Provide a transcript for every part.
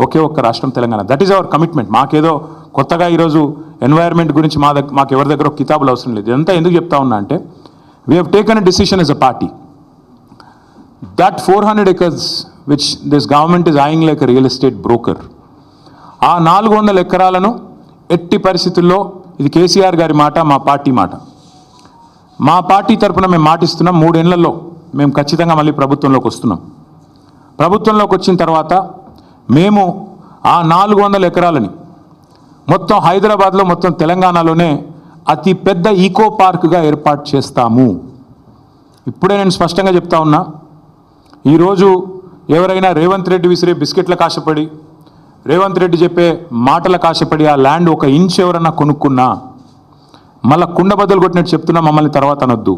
ఒకే ఒక్క రాష్ట్రం Telangana. That is our commitment. మాకేదో కొత్తగా ఈరోజు ఎన్వైర్న్మెంట్ గురించి మాకు ఎవరి దగ్గర కితాబులు అవసరం లేదు. ఇదంతా ఎందుకు చెప్తా ఉన్నా అంటే we have taken a decision as a party that 400 acres which this government is eyeing like a real estate broker, ఆ 400 ఎకరాలను ఎట్టి పరిస్థితుల్లో, ఇది కేసీఆర్ గారి మాట, మా పార్టీ మాట, మా పార్టీ తరఫున మేము మాటిస్తున్నాం, 3 ఏళ్లలో మేము ఖచ్చితంగా మళ్ళీ ప్రభుత్వంలోకి వస్తున్నాం. ప్రభుత్వంలోకి వచ్చిన తర్వాత మేము ఆ 400 ఎకరాలని మొత్తం హైదరాబాద్లో, మొత్తం తెలంగాణలోనే అతి పెద్ద ఈకో పార్క్గా ఏర్పాటు చేస్తాము. ఇప్పుడే నేను స్పష్టంగా చెప్తా ఉన్నా, ఈరోజు ఎవరైనా రేవంత్ రెడ్డి విసిరే బిస్కెట్లకు ఆశపడి, రేవంత్ రెడ్డి చెప్పే మాటలకు ఆశపడి ఆ ల్యాండ్ 1 ఇంచ్ ఎవరన్నా కొనుక్కున్నా మళ్ళీ కుండ బద్దలు కొట్టినట్టు చెప్తున్నా, మమ్మల్ని తర్వాత అనొద్దు.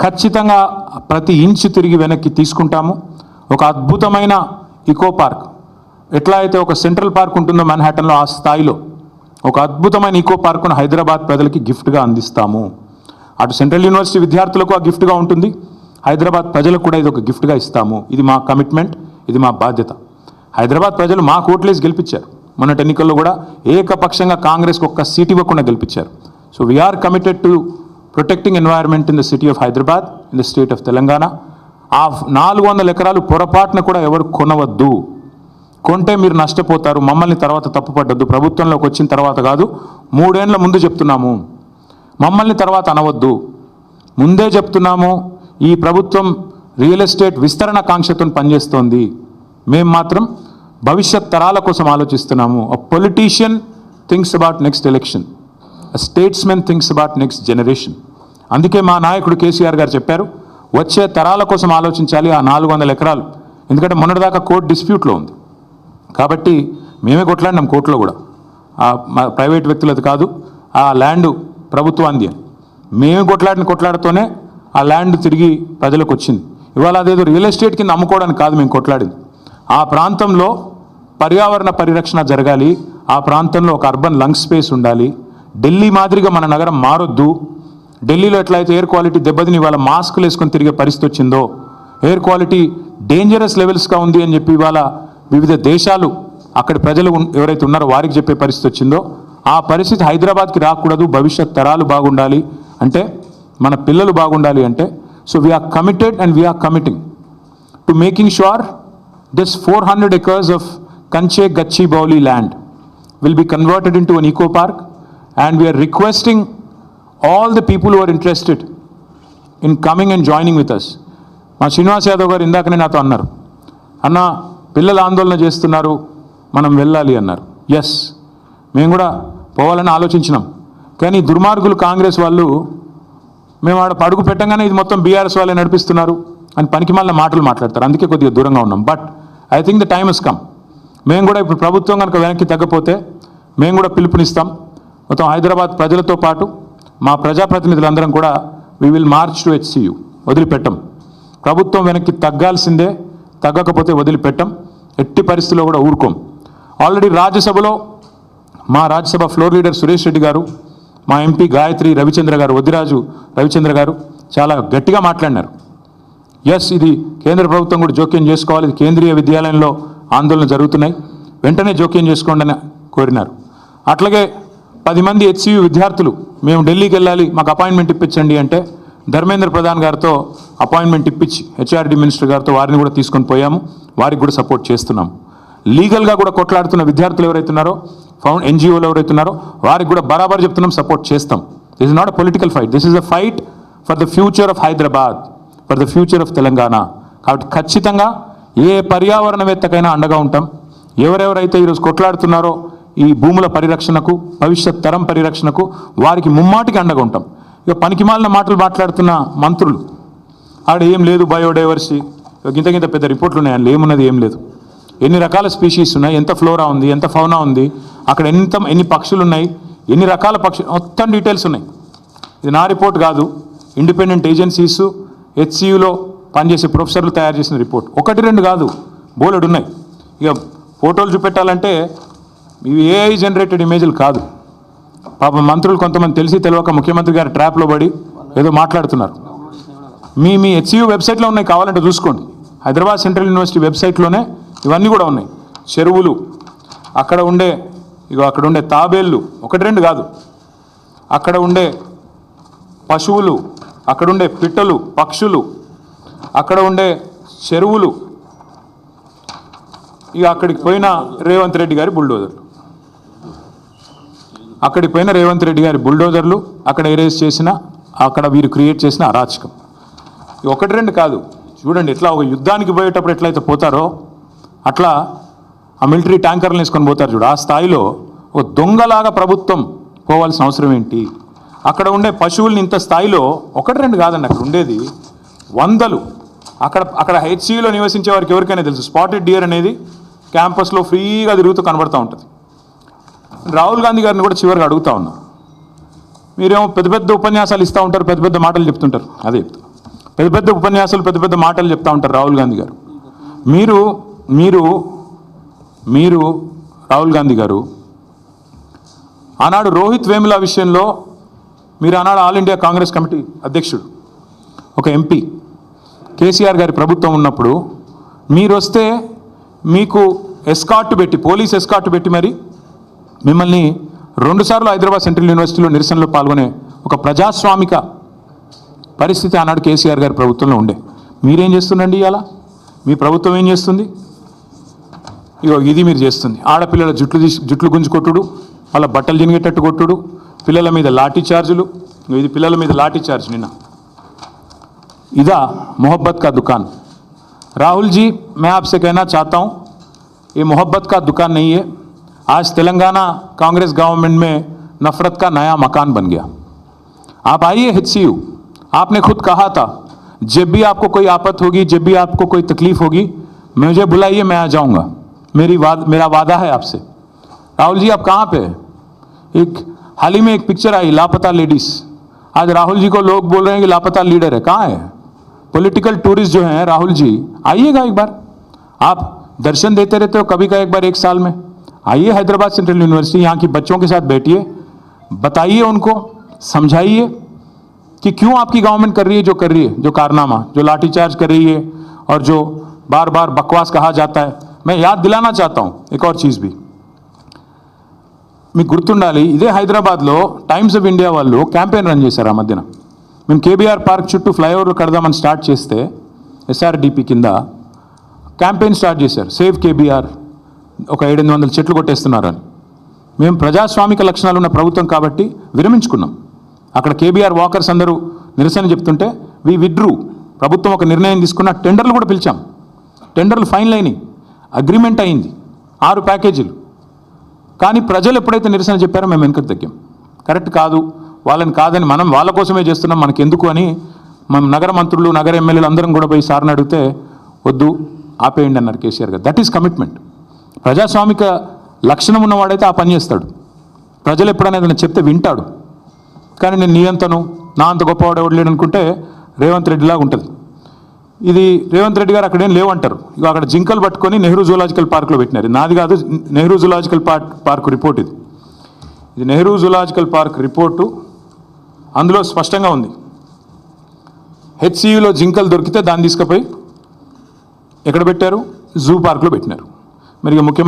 ఖచ్చితంగా ప్రతి ఇంచు తిరిగి వెనక్కి తీసుకుంటాము. ఒక అద్భుతమైన ఈకో పార్క్, ఎట్లా అయితే ఒక సెంట్రల్ పార్క్ ఉంటుందో మ్యాన్హాటన్లో, ఆ స్థాయిలో ఒక అద్భుతమైన ఈకో పార్కును హైదరాబాద్ ప్రజలకి గిఫ్ట్గా అందిస్తాము. అటు సెంట్రల్ యూనివర్సిటీ విద్యార్థులకు ఆ గిఫ్ట్గా ఉంటుంది, హైదరాబాద్ ప్రజలకు కూడా ఇది ఒక గిఫ్ట్గా ఇస్తాము. ఇది మా కమిట్మెంట్, ఇది మా బాధ్యత. హైదరాబాద్ ప్రజలు మా ఓట్లేసి గెలిపించారు. మొన్నటి ఎన్నికల్లో కూడా ఏకపక్షంగా కాంగ్రెస్కి 1 సీట్ ఇవ్వకుండా గెలిపించారు. So we're committed to protecting environment in the city of Hyderabad, in the state of Telangana. ఆ 400 ఎకరాలు పొరపాటున కూడా ఎవరు కొనవద్దు. కొంటే మీరు నష్టపోతారు, మమ్మల్ని తర్వాత తప్పుపడ్డద్దు. ప్రభుత్వంలోకి వచ్చిన తర్వాత కాదు, 3 ఏళ్ల ముందు చెప్తున్నాము. మమ్మల్ని తర్వాత అనవద్దు, ముందే చెప్తున్నాము. ఈ ప్రభుత్వం రియల్ ఎస్టేట్ విస్తరణ కాంక్షతో పనిచేస్తోంది. మేము మాత్రం భవిష్యత్ తరాల కోసం ఆలోచిస్తున్నాము. A politician thinks about next election, a statesmen thinks about next generation. అందుకే మా నాయకుడు కేసీఆర్ గారు చెప్పారు, వచ్చే తరాల కోసం ఆలోచించాలి ఆ 400 ఎకరాలు. ఎందుకంటే మొన్నటిదాకా కోర్టు డిస్ప్యూట్లో ఉంది కాబట్టి మేమే కొట్లాడినాం కోర్టులో కూడా. ప్రైవేట్ వ్యక్తులది కాదు, ఆ ల్యాండ్ ప్రభుత్వాంది అని మేమే కొట్లాడుతూనే ఆ ల్యాండ్ తిరిగి ప్రజలకు వచ్చింది. ఇవాళ అదేదో రియల్ ఎస్టేట్ కింద అమ్ముకోవడానికి కాదు మేము కొట్లాడింది. ఆ ప్రాంతంలో పర్యావరణ పరిరక్షణ జరగాలి, ఆ ప్రాంతంలో ఒక అర్బన్ లంగ్ స్పేస్ ఉండాలి. ఢిల్లీ మాదిరిగా మన నగరం మారొద్దు. ఢిల్లీలో ఎట్లయితే ఎయిర్ క్వాలిటీ దెబ్బతిని ఇవాళ మాస్కులు వేసుకొని తిరిగే పరిస్థితి వచ్చిందో, ఎయిర్ క్వాలిటీ డేంజరస్ లెవెల్స్గా ఉంది అని చెప్పి ఇవాళ వివిధ దేశాలు అక్కడి ప్రజలు ఎవరైతే ఉన్నారో వారికి చెప్పే పరిస్థితి వచ్చిందో, ఆ పరిస్థితి హైదరాబాద్కి రాకూడదు. భవిష్యత్ తరాలు బాగుండాలి అంటే, మన పిల్లలు బాగుండాలి అంటే, so we're committed and we're committing to making sure this 400 acres of Kanche Gachibowli land will be converted into an eco park, and we are requesting all the people who are interested in coming and joining with us. మా శ్రీనివాస్ యాదవ్ గారు ఇందాకనే నాతో అన్నారు, అన్న పిల్లలు ఆందోళన చేస్తున్నారు, మనం వెళ్ళాలి అన్నారు. ఎస్, మేము కూడా పోవాలని ఆలోచించినాం. కానీ దుర్మార్గులు కాంగ్రెస్ వాళ్ళు మేము ఆడ అడుగు పెట్టంగానే ఇది మొత్తం బీఆర్ఎస్ వాళ్ళే నడిపిస్తున్నారు అని పనికిమాలిన మాటలు మాట్లాడతారు. అందుకే కొద్దిగా దూరంగా ఉన్నాం. But I think the time has come. మేము కూడా ఇప్పుడు ప్రభుత్వం కనుక వెనక్కి తగ్గపోతే మేము కూడా పిలుపునిస్తాం. మొత్తం హైదరాబాద్ ప్రజలతో పాటు మా ప్రజాప్రతినిధులందరం కూడా we will March to HCU. వదిలిపెట్టం. ప్రభుత్వం వెనక్కి తగ్గాల్సిందే, తగ్గకపోతే వదిలిపెట్టం. ఎట్టి పరిస్థితుల్లో కూడా ఊరుకోం. ఆల్రెడీ రాజ్యసభలో మా రాజ్యసభ ఫ్లోర్ లీడర్ సురేష్ రెడ్డి గారు, మా ఎంపీ గాయత్రి రవిచంద్ర గారు, వద్దిరాజు రవిచంద్ర గారు చాలా గట్టిగా మాట్లాడినారు. ఎస్, ఇది కేంద్ర ప్రభుత్వం కూడా జోక్యం చేసుకోవాలి, ఇది కేంద్రీయ విద్యాలయంలో ఆందోళన జరుగుతున్నాయి, వెంటనే జోక్యం చేసుకోండి అని కోరినారు. అట్లాగే 10 మంది HCU విద్యార్థులు మేము ఢిల్లీకి వెళ్ళాలి, మాకు అపాయింట్మెంట్ ఇప్పించండి అంటే ధర్మేంద్ర ప్రధాన్ గారితో అపాయింట్మెంట్ ఇప్పించి HRD మినిస్టర్ గారితో వారిని కూడా తీసుకొని పోయాము. వారికి కూడా సపోర్ట్ చేస్తున్నాము. లీగల్గా కూడా కొట్లాడుతున్న విద్యార్థులు ఎవరైతే ఉన్నారో, NGOలు ఎవరైతే ఉన్నారో వారికి కూడా బరాబర్ చెప్తున్నాం, సపోర్ట్ చేస్తాం. This is not a political fight, this is a fight for the future of Hyderabad, for the future of Telangana. కాబట్టి ఖచ్చితంగా ఏ పర్యావరణవేత్తకైనా అండగా ఉంటాం. ఎవరెవరైతే ఈరోజు కొట్లాడుతున్నారో ఈ భూముల పరిరక్షణకు, భవిష్యత్ తరం పరిరక్షణకు, వారికి ముమ్మాటికి అండగా ఉంటాం. ఇక పనికిమాలిన మాటలు మాట్లాడుతున్న మంత్రులు, ఆడ ఏం లేదు బయోడైవర్సిటీ, ఇంత పెద్ద రిపోర్ట్లు ఉన్నాయి, అందులో ఏమున్నది ఏం లేదు. ఎన్ని రకాల స్పీషీస్ ఉన్నాయి, ఎంత ఫ్లోరా ఉంది, ఎంత ఫౌనా ఉంది, అక్కడ ఎన్ని పక్షులు ఉన్నాయి, ఎన్ని రకాల పక్షులు, మొత్తం డీటెయిల్స్ ఉన్నాయి. ఇది నా రిపోర్ట్ కాదు, ఇండిపెండెంట్ ఏజెన్సీస్ HCUలో పనిచేసే ప్రొఫెసర్లు తయారు చేసిన రిపోర్ట్. 1-2 కాదు, బోలెడు ఉన్నాయి. ఇక ఫోటోలు చూపెట్టాలంటే ఇవి AI జనరేటెడ్ ఇమేజ్లు కాదు. పాపం మంత్రులు కొంతమంది తెలిసి తెలియక ముఖ్యమంత్రి గారి ట్రాప్లో పడి ఏదో మాట్లాడుతున్నారు. మీ HCU వెబ్సైట్లో ఉన్నాయి, కావాలంటే చూసుకోండి. హైదరాబాద్ సెంట్రల్ యూనివర్సిటీ వెబ్సైట్లోనే ఇవన్నీ కూడా ఉన్నాయి. చెరువులు, అక్కడ ఉండే తాబేళ్ళు, ఒకటి రెండు కాదు, అక్కడ ఉండే పశువులు, అక్కడ ఉండే పిట్టలు, పక్షులు, అక్కడ ఉండే చెరువులు, ఇక అక్కడికి పోయిన రేవంత్ రెడ్డి గారి బుల్డోజర్లు, అక్కడ ఎరేజ్ చేసిన, అక్కడ వీరు క్రియేట్ చేసిన అరాచకం. ఒకటి రెండు కాదు, చూడండి ఎట్లా ఒక యుద్ధానికి పోయేటప్పుడు ఎట్లయితే పోతారో అట్లా ఆ మిలిటరీ ట్యాంకర్లు వేసుకొని పోతారు చూడు, ఆ స్థాయిలో ఒక దొంగలాగా ప్రభుత్వం పోవాల్సిన అవసరం ఏంటి? అక్కడ ఉండే పశువుల్ని ఇంత స్థాయిలో ఒకటి రెండు కాదండి, అక్కడ ఉండేది వందలు. అక్కడ హెచ్సిలో నివసించే వారికి ఎవరికైనా తెలుసు, స్పాటెడ్ డియర్ అనేది క్యాంపస్లో ఫ్రీగా తిరుగుతూ కనబడుతూ ఉంటుంది. రాహుల్ గాంధీ గారిని కూడా చివరిగా అడుగుతా ఉన్నా, మీరేమో పెద్ద పెద్ద ఉపన్యాసాలు ఇస్తూ ఉంటారు, పెద్ద పెద్ద మాటలు చెప్తుంటారు, అదే పెద్ద పెద్ద ఉపన్యాసాలు, పెద్ద పెద్ద మాటలు చెప్తూ ఉంటారు రాహుల్ గాంధీ గారు. మీరు రాహుల్ గాంధీ గారు ఆనాడు రోహిత్ వేముల విషయంలో మీరు ఆనాడు ఆల్ ఇండియా కాంగ్రెస్ కమిటీ అధ్యక్షుడు, ఒక ఎంపీ, కేసీఆర్ గారి ప్రభుత్వం ఉన్నప్పుడు మీరు వస్తే మీకు ఎస్కార్ట్ పెట్టి, పోలీస్ ఎస్కార్ట్ పెట్టి మరి మిమ్మల్ని 2 సార్లు హైదరాబాద్ సెంట్రల్ యూనివర్సిటీలో నిరసనలో పాల్గొనే ఒక ప్రజాస్వామిక పరిస్థితి ఆనాడు కేసీఆర్ గారి ప్రభుత్వంలో ఉండే. మీరేం చేస్తుండండి ఇవాళ? మీ ప్రభుత్వం ఏం చేస్తుంది? ఇది మీరు చేస్తుంది. ఆడపిల్లల జుట్లు గుంజుకొట్టుడు, వాళ్ళ బట్టలు జినిగేటట్టు కొట్టుడు, పిల్లల మీద లాఠీ చార్జులు. ఇది పిల్లల మీద లాఠీ చార్జ్ నిన్న. इदा मोहब्बत का दुकान। राहुल जी, मैं आपसे कहना चाहता हूँ, ये मोहब्बत का दुकान नहीं है। आज तेलंगाना कांग्रेस गवर्नमेंट में नफरत का नया मकान बन गया। आप आइए HCU, आपने खुद कहा था जब भी आपको कोई आफत होगी, जब भी आपको कोई तकलीफ होगी, मुझे बुलाइए, मैं आ जाऊँगा। मेरा वादा है आपसे। राहुल जी, आप कहाँ पे हैं? हाल ही में एक पिक्चर आई, लापता लेडीज़। आज राहुल जी को लोग बोल रहे हैं कि लापता लीडर है। कहाँ है? पॉलिटिकल टूरिस्ट जो हैं राहुल जी, आइएगा एक बार। आप दर्शन देते रहते हो कभी का एक बार 1 साल में, आइए हैदराबाद सेंट्रल यूनिवर्सिटी, यहाँ की बच्चों के साथ बैठिए, बताइए उनको, समझाइए कि क्यों आपकी गवर्नमेंट कर रही है जो कर रही है, जो कारनामा, जो लाठीचार्ज कर रही है और जो बार बार बकवास कहा जाता है। मैं याद दिलाना चाहता हूँ एक और चीज़ भी, మీకు గుర్తుండాలి, ఇదే హైదరాబాద్లో టైమ్స్ ఆఫ్ ఇండియా వాళ్ళు క్యాంపెయిన్ రన్ చేశారు. ఆ మధ్యన మేము కేబీఆర్ పార్క్ చుట్టూ ఫ్లైఓవర్లు కడదామని స్టార్ట్ చేస్తే SRDP కింద క్యాంపెయిన్ స్టార్ట్ చేశారు, సేవ్ కేబీఆర్, ఒక 700 చెట్లు కొట్టేస్తున్నారని. మేము ప్రజాస్వామిక లక్షణాలు ఉన్న ప్రభుత్వం కాబట్టి విరమించుకున్నాం. అక్కడ కేబీఆర్ వాకర్స్ అందరూ నిరసన చెప్తుంటే వి విడ్రూ. ప్రభుత్వం ఒక నిర్ణయం తీసుకున్న, టెండర్లు కూడా పిలిచాం, టెండర్లు ఫైనల్ అయినాయి, అగ్రిమెంట్ అయింది, 6 ప్యాకేజీలు. కానీ ప్రజలు ఎప్పుడైతే నిరసన చెప్పారో మేము వెనుకకు తగ్గాం. కరెక్ట్ కాదు, వాళ్ళని కాదని, మనం వాళ్ళ కోసమే చేస్తున్నాం, మనకి ఎందుకు అని మనం నగర మంత్రులు, నగర ఎమ్మెల్యేలు అందరం కూడా పోయి సార్ని అడిగితే వద్దు, ఆపేయండి అన్నారు కేసీఆర్ గారు. That is commitment. ప్రజాస్వామిక లక్షణం ఉన్నవాడైతే ఆ పని చేస్తాడు. ప్రజలు ఎప్పుడైనా ఏదైనా చెప్తే వింటాడు. కానీ నేను నీ అంతను, నా అంత గొప్పవాడు ఎవడు లేడు అనుకుంటే రేవంత్ రెడ్డిలాగా ఉంటుంది. ఇది రేవంత్ రెడ్డి గారు అక్కడేం లేవంటారు. ఇక అక్కడ జింకలు పట్టుకొని నెహ్రూ జూలాజికల్ పార్క్లో పెట్టినారు. నాది కాదు, నెహ్రూ జూలాజికల్ పార్క్ రిపోర్ట్ ఇది. నెహ్రూ జూలాజికల్ పార్క్ రిపోర్టు, అందులో స్పష్టంగా ఉంది, HCUలో జింకలు దొరికితే దాన్ని తీసుకుపోయి ఎక్కడ పెట్టారు? జూ పార్క్లో పెట్టినారు. మరి ముఖ్యమంత్రి